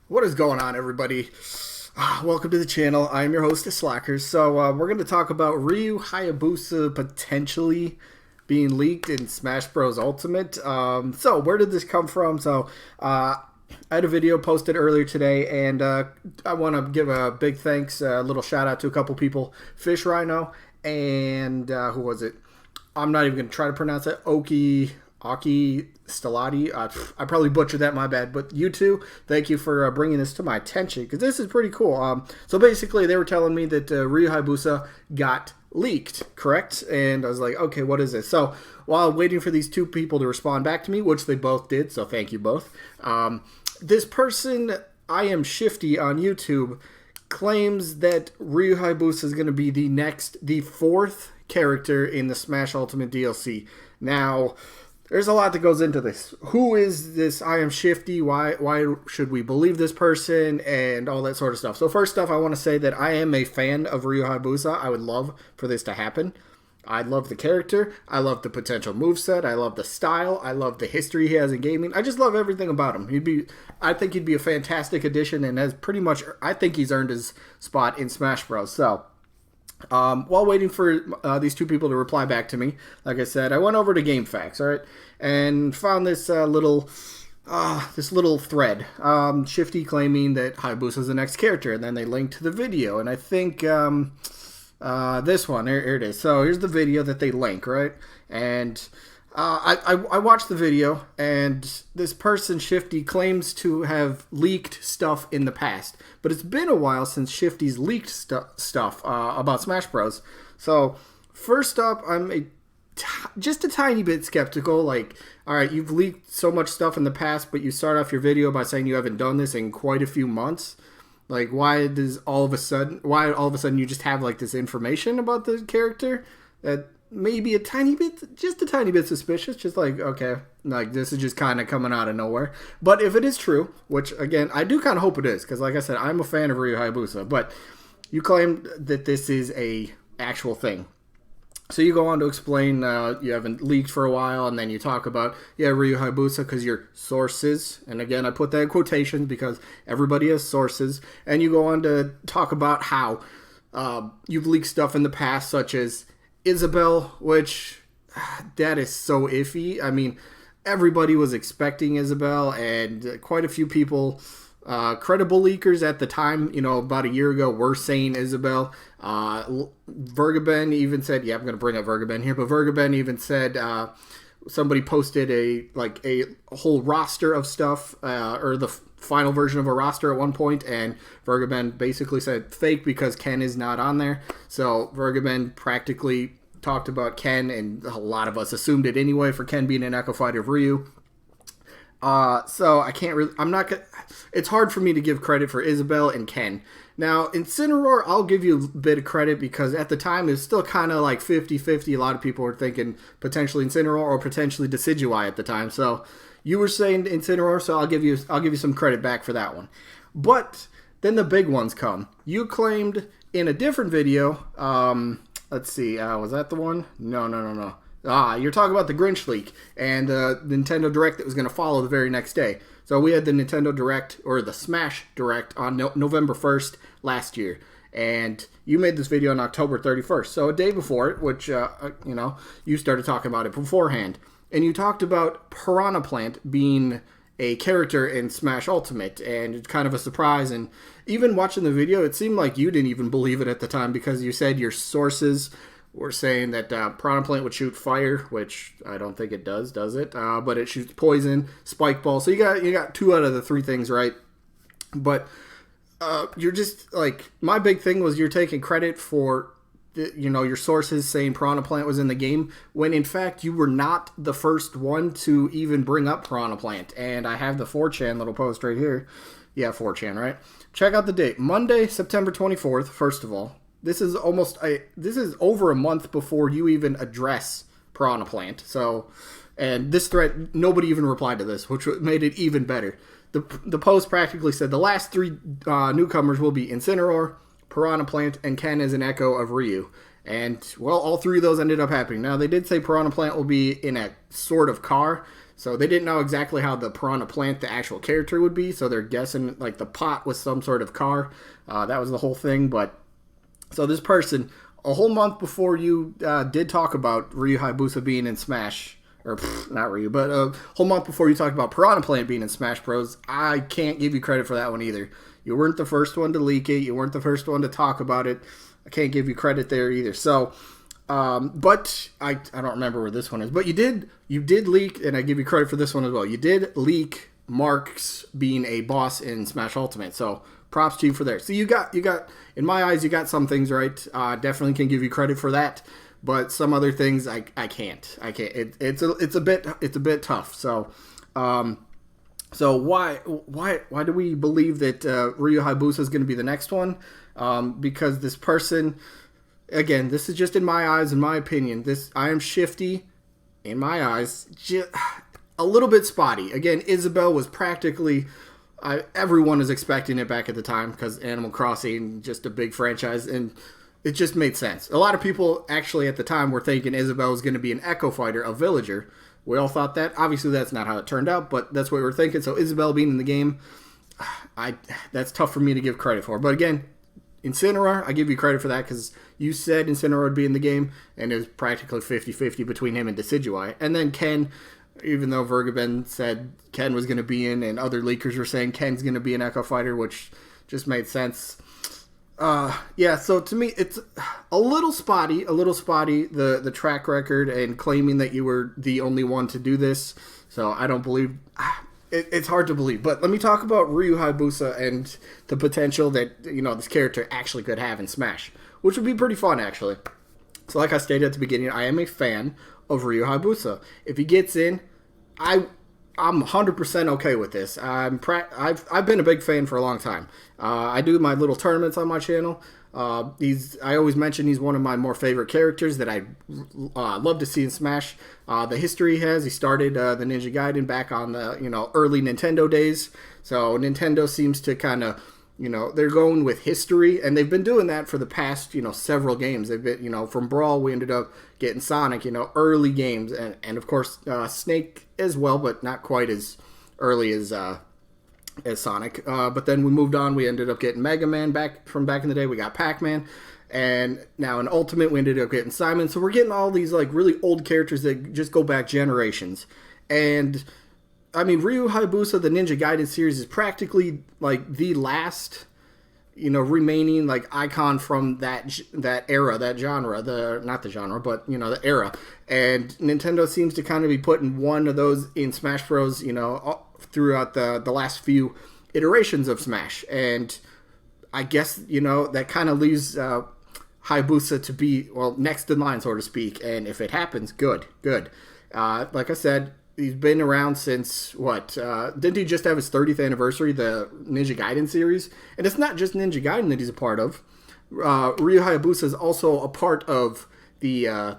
What is going on, everybody? Welcome to the channel. I'm your host, Slackerz. So we're going to talk about Ryu Hayabusa potentially being leaked in Smash Bros. Ultimate. So where did this come from? So I had a video posted earlier today, and I want to give a big thanks, a little shout out to a couple people, Fish Rhino, and who was it? I'm not even going to try to pronounce it. Aki Stelati. I probably butchered that, my bad. But you two, thank you for bringing this to my attention, because this is pretty cool. So basically, they were telling me that Ryu Hayabusa got leaked, correct? And I was like, okay, what is this? So while waiting for these two people to respond back to me, which they both did, so thank you both, this person, I Am Shifty on YouTube, claims that Ryu Hayabusa is going to be the fourth character in the Smash Ultimate DLC. Now, there's a lot that goes into this. Who is this I Am Shifty? Why should we believe this person? And all that sort of stuff. So first off, I want to say that I am a fan of Ryu Hayabusa. I would love for this to happen. I love the character. I love the potential moveset. I love the style. I love the history he has in gaming. I just love everything about him. I think he'd be a fantastic addition, and has pretty much, I think he's earned his spot in Smash Bros. So while waiting for these two people to reply back to me, like I said, I went over to GameFAQs, all right, and found this little thread. Shifty claiming that Hayabusa is the next character, and then they linked to the video, and I think this one, here it is. So here's the video that they link, right? And I watched the video, and this person, Shifty, claims to have leaked stuff in the past. But it's been a while since Shifty's leaked stuff about Smash Bros. So, first up, I'm just a tiny bit skeptical. Like, alright, you've leaked so much stuff in the past, but you start off your video by saying you haven't done this in quite a few months. Like, why all of a sudden you just have, like, this information about the character that maybe just a tiny bit suspicious, just like, okay, like, this is just kind of coming out of nowhere. But if it is true, which, again, I do kind of hope it is, because, like I said, I'm a fan of Ryu Hayabusa, but you claim that this is a actual thing. So you go on to explain you haven't leaked for a while, and then you talk about, yeah, Ryu Hayabusa, because your sources, and again, I put that in quotations because everybody has sources, and you go on to talk about how you've leaked stuff in the past, such as Isabelle, which, that is so iffy. I mean, everybody was expecting Isabelle, and quite a few people, credible leakers at the time, about a year ago, were saying Isabelle. Vergaben even said, yeah, I'm going to bring up Vergaben here, but Vergaben even said, somebody posted a whole roster of stuff, or the final version of a roster at one point, and Vergaben basically said fake because Ken is not on there. So Vergaben practically talked about Ken, and a lot of us assumed it anyway for Ken being an Echo Fighter of Ryu. So I can't really, it's hard for me to give credit for Isabelle and Ken. Now, Incineroar, I'll give you a bit of credit, because at the time, it's still kind of like 50-50. A lot of people were thinking potentially Incineroar or potentially Decidueye at the time. So you were saying Incineroar, so I'll give you some credit back for that one. But then the big ones come. You claimed in a different video, let's see, was that the one? No. You're talking about the Grinch leak and the Nintendo Direct that was going to follow the very next day. So we had the Nintendo Direct, or the Smash Direct, on November 1st last year. And you made this video on October 31st. So a day before it, which, you started talking about it beforehand. And you talked about Piranha Plant being a character in Smash Ultimate. And it's kind of a surprise. And even watching the video, it seemed like you didn't even believe it at the time, because you said your sources were saying that Piranha Plant would shoot fire, which I don't think it does it? But it shoots poison, spike ball. So you got 2 out of the 3 things right. But you're just, like, my big thing was you're taking credit for, your sources saying Piranha Plant was in the game, when in fact you were not the first one to even bring up Piranha Plant. And I have the 4chan little post right here. Yeah, 4chan, right? Check out the date. Monday, September 24th, first of all. This is over a month before you even address Piranha Plant. So, and this thread, nobody even replied to this, which made it even better. The post practically said the last 3 newcomers will be Incineroar, Piranha Plant, and Ken as an echo of Ryu. And, well, all 3 of those ended up happening. Now, they did say Piranha Plant will be in a sort of car, So they didn't know exactly how the Piranha Plant, the actual character, would be. So they're guessing like the pot was some sort of car. That was the whole thing. But so this person, a whole month before you did talk about Ryu Hayabusa being in Smash, or not Ryu, but a whole month before you talked about Piranha Plant being in Smash Bros, I can't give you credit for that one either. You weren't the first one to leak it. You weren't the first one to talk about it. I can't give you credit there either. So, but I don't remember where this one is. But you did leak, and I give you credit for this one as well. You did leak Marks being a boss in Smash Ultimate. So props to you for there. So you got in my eyes, you got some things right. Definitely can give you credit for that. But some other things I can't. It's a bit tough. So so why do we believe that Ryu Hayabusa is going to be the next one? Because this person, again, this is just in my eyes, in my opinion. This I am shifty, in my eyes, a little bit spotty. Again, Isabelle was practically everyone was expecting it back at the time because Animal Crossing, just a big franchise, and it just made sense. A lot of people actually at the time were thinking Isabelle was going to be an Echo Fighter, a villager. We all thought that. Obviously, that's not how it turned out, but that's what we were thinking. So Isabelle being in the game, that's tough for me to give credit for. But again, Incineroar, I give you credit for that because you said Incineroar would be in the game, and it was practically 50-50 between him and Decidueye. And then Ken, even though Vergaben said Ken was going to be in, and other leakers were saying Ken's going to be an Echo Fighter, which just made sense. Yeah, so to me, it's a little spotty, the track record and claiming that you were the only one to do this. So I don't believe, it's hard to believe. But let me talk about Ryu Hayabusa and the potential that, this character actually could have in Smash, which would be pretty fun, actually. So like I stated at the beginning, I am a fan of Ryu Hayabusa. If he gets in, I'm 100% okay with this. I've been a big fan for a long time. I do my little tournaments on my channel. I always mention he's one of my more favorite characters that I love to see in Smash. The history he has, he started the Ninja Gaiden back on the early Nintendo days. So Nintendo seems to kind of they're going with history, and they've been doing that for the past several games. They've been from Brawl we ended up getting Sonic, early games, and of course Snake as well, but not quite as early as Sonic. But then we moved on. We ended up getting Mega Man back in the day. We got Pac-Man, and now in Ultimate we ended up getting Simon. So we're getting all these like really old characters that just go back generations. And I mean, Ryu Hayabusa, the Ninja Gaiden series, is practically like the last, remaining like icon from that era, that genre. Not the genre, but the era. And Nintendo seems to kind of be putting one of those in Smash Bros. Throughout the last few iterations of Smash, and I guess that kind of leaves Hayabusa to be next in line, so to speak. And if it happens, good. Like I said, he's been around since what? Didn't he just have his 30th anniversary, the Ninja Gaiden series? And it's not just Ninja Gaiden that he's a part of. Ryu Hayabusa is also a part of the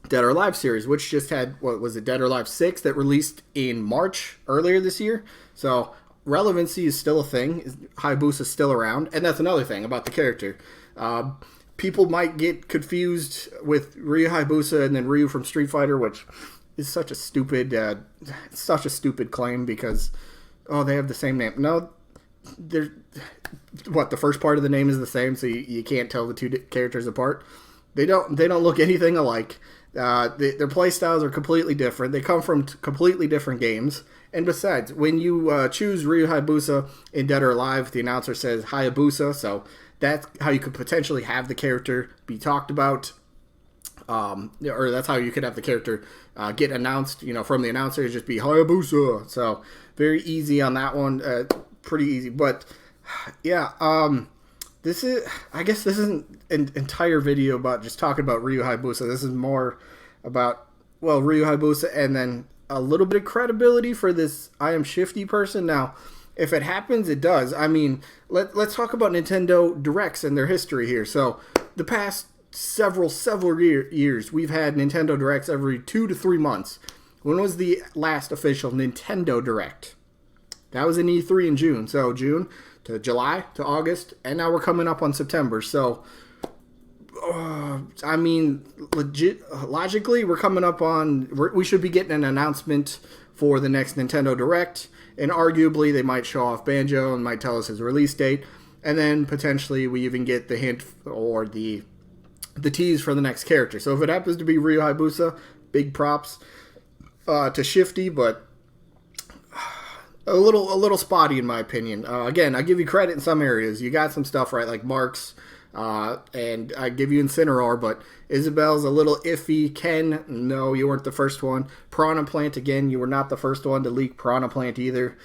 Dead or Alive series, which just had, what was it, Dead or Alive 6 that released in March earlier this year. So relevancy is still a thing. Hayabusa is still around. And that's another thing about the character. People might get confused with Ryu Hayabusa and then Ryu from Street Fighter, which is such a stupid claim because, they have the same name. No, the first part of the name is the same, so you can't tell the two characters apart. They don't look anything alike. Their play styles are completely different. They come from completely different games. And besides, when you choose Ryu Hayabusa in Dead or Alive, the announcer says Hayabusa, so that's how you could potentially have the character be talked about. Or that's how you could have the character get announced, from the announcer, it'd just be Hayabusa. So very easy on that one, pretty easy. But yeah, I guess this isn't an entire video about just talking about Ryu Hayabusa. This is more about, Ryu Hayabusa and then a little bit of credibility for this I am shifty person. Now, if it happens, it does. I mean, let's talk about Nintendo Directs and their history here. So the past several years, we've had Nintendo Directs every 2 to 3 months. When was the last official Nintendo Direct? That was in E3 in June. So June to July to August, and now we're coming up on September. So, logically, we're coming up on. We should be getting an announcement for the next Nintendo Direct, and arguably they might show off Banjo and might tell us his release date, and then potentially we even get the hint or the tease for the next character. So if it happens to be Ryu Hayabusa, big props to Shifty, but a little spotty in my opinion. Again, I give you credit in some areas. You got some stuff right, like Marks, and I give you Incineroar, but Isabel's a little iffy. Ken, no, you weren't the first one. Piranha Plant, again, you were not the first one to leak Piranha Plant either.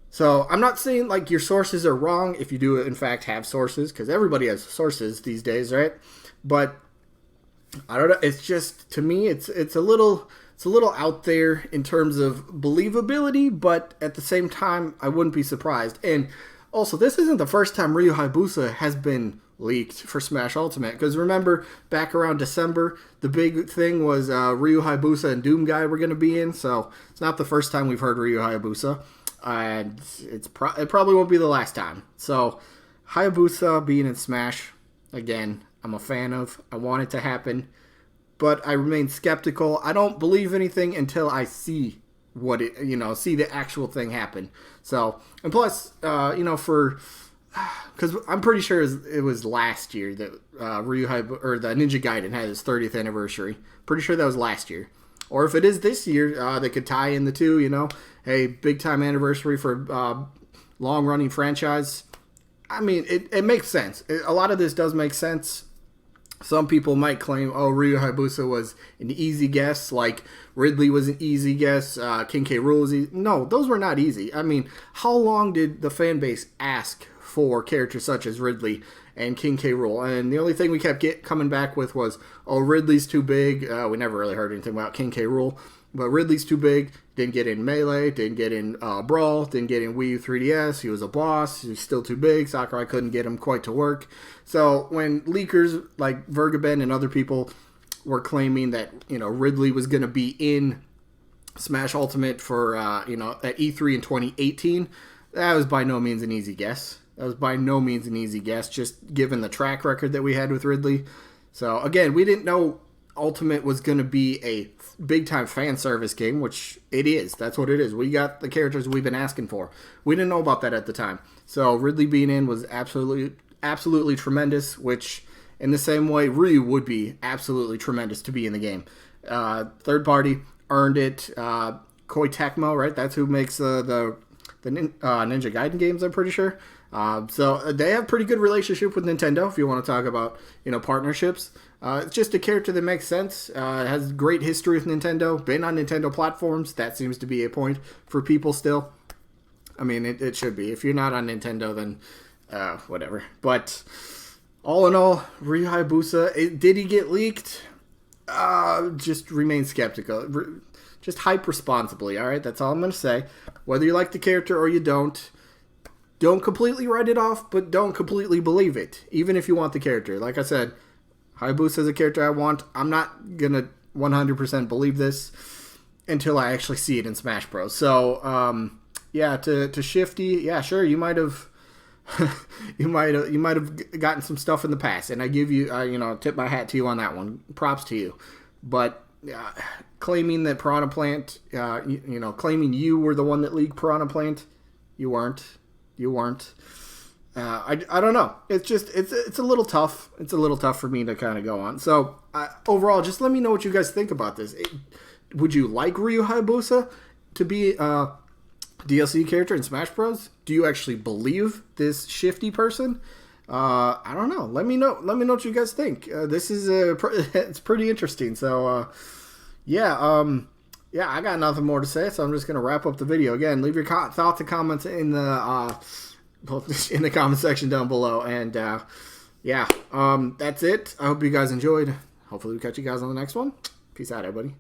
So I'm not saying like your sources are wrong if you do in fact have sources, because everybody has sources these days, right? But I don't know. It's just, to me, it's a little out there in terms of believability, but at the same time, I wouldn't be surprised. And also, this isn't the first time Ryu Hayabusa has been leaked for Smash Ultimate, because remember back around December, the big thing was Ryu Hayabusa and Doom Guy were going to be in. So it's not the first time we've heard Ryu Hayabusa, and it probably won't be the last time. So Hayabusa being in Smash, again, I'm a fan of. I want it to happen, but I remain skeptical. I don't believe anything until I see what it, see the actual thing happen. So, and plus, because I'm pretty sure it was last year that Ryu Hayabusa, or the Ninja Gaiden had his 30th anniversary. Pretty sure that was last year. Or if it is this year, they could tie in the two, hey, big time anniversary for long running franchise. I mean, it makes sense. A lot of this does make sense. Some people might claim, oh, Ryu Hayabusa was an easy guess, like Ridley was an easy guess, King K. Rool was easy. No, those were not easy. I mean, how long did the fan base ask for characters such as Ridley and King K. Rool? And the only thing we kept coming back with was, oh, Ridley's too big. We never really heard anything about King K. Rool. But Ridley's too big. Didn't get in Melee. Didn't get in Brawl. Didn't get in Wii U 3DS. He was a boss. He was still too big. Sakurai couldn't get him quite to work. So when leakers like Vergaben and other people were claiming that Ridley was going to be in Smash Ultimate for at E3 in 2018, that was by no means an easy guess. Just given the track record that we had with Ridley. So again, we didn't know Ultimate was going to be a big-time fan service game, which it is. That's what it is. We got the characters we've been asking for. We didn't know about that at the time. So Ridley being in was absolutely tremendous, which in the same way Ryu would be absolutely tremendous to be in the game. Third party earned it. Koei Tecmo, right? That's who makes the Ninja Gaiden games, I'm pretty sure. So they have a pretty good relationship with Nintendo, if you want to talk about, partnerships. It's just a character that makes sense. Has great history with Nintendo, been on Nintendo platforms. That seems to be a point for people still. I mean, it should be. If you're not on Nintendo, then whatever. But all in all, Ryu Hayabusa, did he get leaked? Just remain skeptical. Just hype responsibly, all right? That's all I'm going to say. Whether you like the character or you don't completely write it off, but don't completely believe it, even if you want the character. Like I said, Hayabusa is a character I want. I'm not going to 100% believe this until I actually see it in Smash Bros. So, to Shifty, yeah, sure, you might have you might have gotten some stuff in the past, and I give you, tip my hat to you on that one. Props to you. But claiming that Piranha Plant, claiming you were the one that leaked Piranha Plant, you weren't. I don't know. It's just it's a little tough. It's a little tough for me to kind of go on. So overall, just let me know what you guys think about this. Would you like Ryu Hayabusa to be a DLC character in Smash Bros? Do you actually believe this Shifty person? I don't know. Let me know. Let me know what you guys think. This is it's pretty interesting. So I got nothing more to say, so I'm just going to wrap up the video. Again, leave your thoughts and comments in the comment section down below. And, that's it. I hope you guys enjoyed. Hopefully we'll catch you guys on the next one. Peace out, everybody.